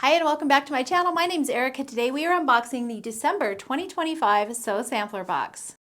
Hi and welcome back to my channel. My name is Erica. Today we are unboxing the December 2025 Sew Sampler Box.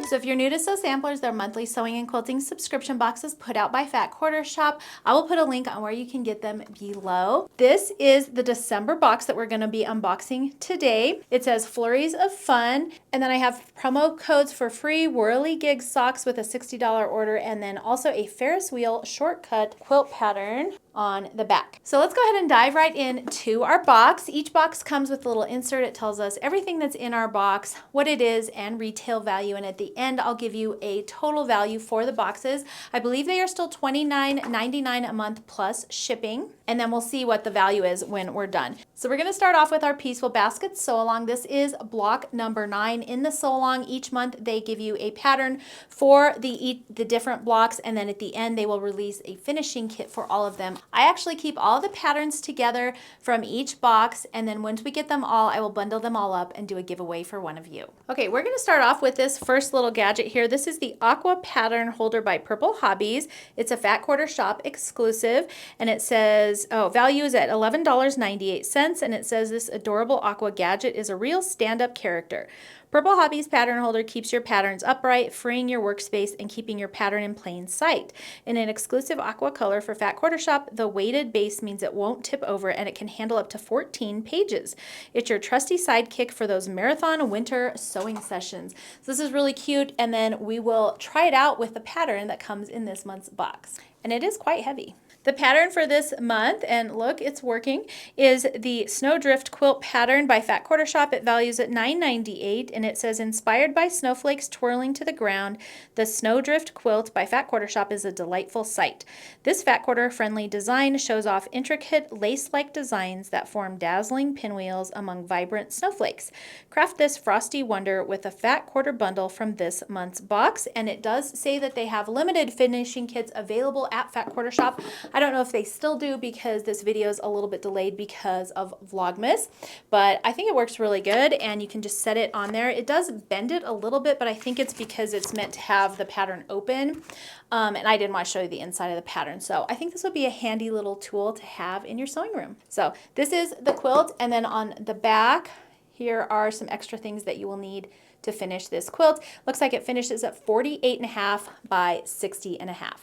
So if you're new to Sew Samplers, they're monthly sewing and quilting subscription boxes put out by Fat Quarter Shop. I will put a link on where you can get them below. This is the December box that we're going to be unboxing today. It says Flurries of Fun, and then I have promo codes for free whirligig socks with a $60 order, and then also a Ferris wheel shortcut quilt pattern on the back. So let's go ahead and dive right into our box. Each box comes with a little insert. It tells us everything that's in our box, what it is, and retail value. And at the end, I'll give you a total value for the boxes. I believe they are still $29.99 a month plus shipping. And then we'll see what the value is when we're done. So we're going to start off with our Peaceful Basket Sew Along. This is block number 9 in the Sew Along. Each month they give you a pattern for the different blocks, and then at the end they will release a finishing kit for all of them. I actually keep all the patterns together from each box, and then once we get them all, I will bundle them all up and do a giveaway for one of you. Okay, we're going to start off with this first little gadget here. This is the Aqua Pattern Holder by Purple Hobbies. It's a Fat Quarter Shop exclusive, and it says, value is at $11.98, and it says this adorable Aqua Gadget is a real stand-up character. Purple Hobbies pattern holder keeps your patterns upright, freeing your workspace and keeping your pattern in plain sight. In an exclusive aqua color for Fat Quarter Shop, the weighted base means it won't tip over and it can handle up to 14 pages. It's your trusty sidekick for those marathon winter sewing sessions. So this is really cute, and then we will try it out with the pattern that comes in this month's box. And it is quite heavy. The pattern for this month, and look, it's working, is the Snowdrift Quilt pattern by Fat Quarter Shop. It values at $9.98, and it says, inspired by snowflakes twirling to the ground, the Snowdrift Quilt by Fat Quarter Shop is a delightful sight. This Fat Quarter-friendly design shows off intricate lace-like designs that form dazzling pinwheels among vibrant snowflakes. Craft this frosty wonder with a Fat Quarter bundle from this month's box, and it does say that they have limited finishing kits available at Fat Quarter Shop. I don't know if they still do because this video is a little bit delayed because of Vlogmas, but I think it works really good, and you can just set it on there. It does bend it a little bit, but I think it's because it's meant to have the pattern open, and I didn't want to show you the inside of the pattern. So I think this would be a handy little tool to have in your sewing room. So this is the quilt, and then on the back, here are some extra things that you will need to finish this quilt. Looks like it finishes at 48.5 by 60.5.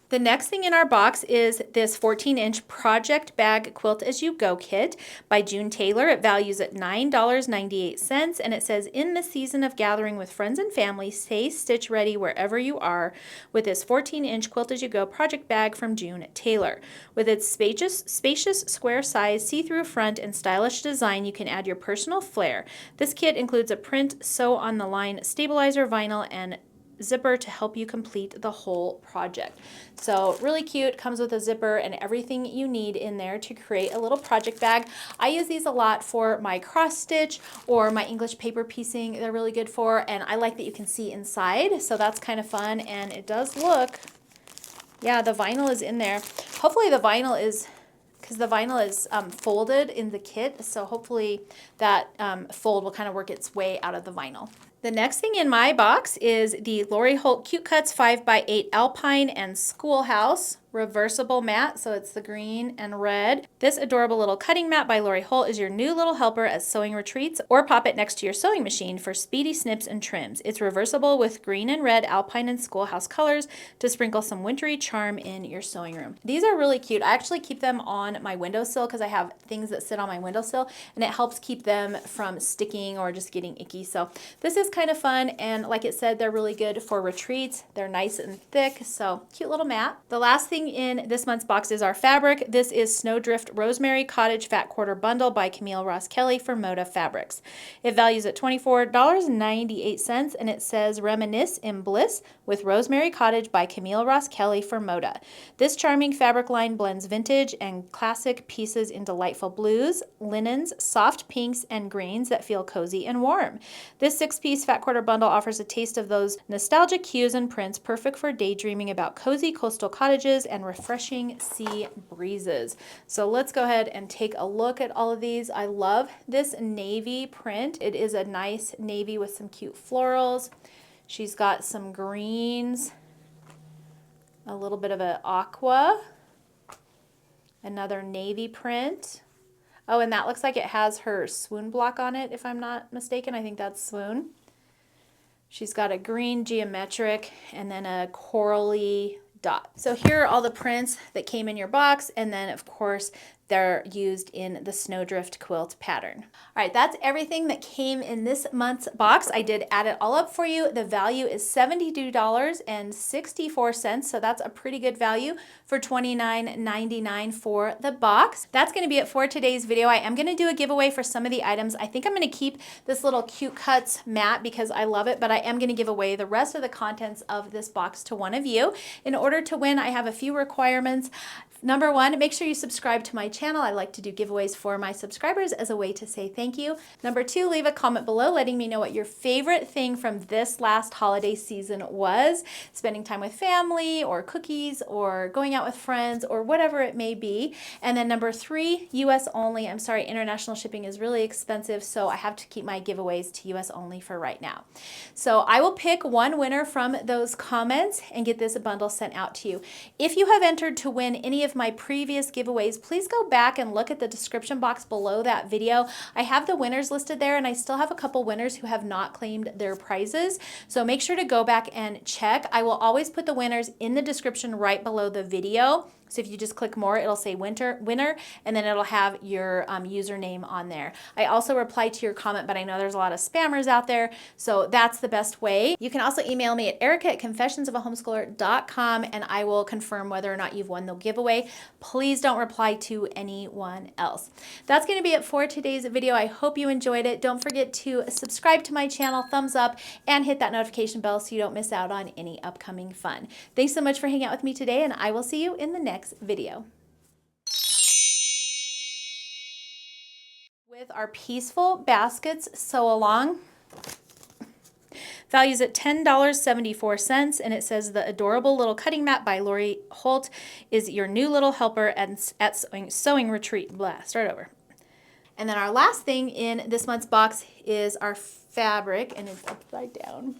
The next thing in our box is this 14-inch Project Bag Quilt As You Go kit by June Taylor. It values at $9.98, and it says, in the season of gathering with friends and family, stay stitch ready wherever you are with this 14-inch Quilt As You Go project bag from June Taylor. With its spacious square size, see-through front, and stylish design, you can add your personal flair. This kit includes a print sew on the line stabilizer vinyl and zipper to help you complete the whole project. So really cute, comes with a zipper and everything you need in there to create a little project bag. I use these a lot for my cross stitch or my English paper piecing. They're really good for, and I like that you can see inside, so that's kind of fun. And it does look, yeah, the vinyl is in there. Hopefully the vinyl is, because the vinyl is folded in the kit, so hopefully that fold will kind of work its way out of the vinyl. The next thing in my box is the Lori Holt Cute Cuts 5x8 Alpine and Schoolhouse reversible mat, so it's the green and red. This adorable little cutting mat by Lori Holt is your new little helper at sewing retreats, or pop it next to your sewing machine for speedy snips and trims. It's reversible with green and red Alpine and Schoolhouse colors to sprinkle some wintry charm in your sewing room. These are really cute. I actually keep them on my windowsill because I have things that sit on my windowsill, and it helps keep them from sticking or just getting icky. So this is kind of fun, and like it said, they're really good for retreats. They're nice and thick, so cute little mat. The last thing in this month's box is our fabric. This is Snowdrift Rosemary Cottage Fat Quarter Bundle by Camille Ross Kelly for Moda Fabrics. It values at $24.98, and it says Reminisce in Bliss with Rosemary Cottage by Camille Ross Kelly for Moda. This charming fabric line blends vintage and classic pieces in delightful blues, linens, soft pinks, and greens that feel cozy and warm. This 6-piece Fat Quarter Bundle offers a taste of those nostalgic hues and prints, perfect for daydreaming about cozy coastal cottages and refreshing sea breezes. So let's go ahead and take a look at all of these. I love this navy print. It is a nice navy with some cute florals. She's got some greens a little bit of an aqua, another navy print. Oh, and that looks like it has her swoon block on it, if I'm not mistaken. I think that's swoon. She's got a green geometric and then a corally dot. So here are all the prints that came in your box, and then of course they're used in the Snowdrift Quilt pattern. All right, that's everything that came in this month's box. I did add it all up for you. The value is $72.64, so that's a pretty good value for $29.99 for the box. That's gonna be it for today's video. I am gonna do a giveaway for some of the items. I think I'm gonna keep this little Cute Cuts mat because I love it, but I am gonna give away the rest of the contents of this box to one of you. In order to win, I have a few requirements. Number one, make sure you subscribe to my channel. I like to do giveaways for my subscribers as a way to say thank you. Number two, leave a comment below letting me know what your favorite thing from this last holiday season was. Spending time with family or cookies or going out with friends or whatever it may be. And then number three, US only. I'm sorry, international shipping is really expensive, so I have to keep my giveaways to US only for right now. So I will pick one winner from those comments and get this bundle sent out to you. If you have entered to win any of my previous giveaways, please go back and look at the description box below that video. I have the winners listed there, and I still have a couple winners who have not claimed their prizes. So make sure to go back and check. I will always put the winners in the description right below the video. So if you just click more, it'll say winner, and then it'll have your username on there. I also replied to your comment, but I know there's a lot of spammers out there, so that's the best way. You can also email me at erica@confessionsofahomeschooler.com, and I will confirm whether or not you've won the giveaway. Please don't reply to anyone else. That's going to be it for today's video. I hope you enjoyed it. Don't forget to subscribe to my channel, thumbs up, and hit that notification bell so you don't miss out on any upcoming fun. Thanks so much for hanging out with me today, and I will see you in the next video. With our peaceful baskets sew along, values at $10.74, and it says the adorable little cutting mat by Lori Holt is your new little helper at sewing retreat. Blah, start over. And then our last thing in this month's box is our fabric, and it's upside down.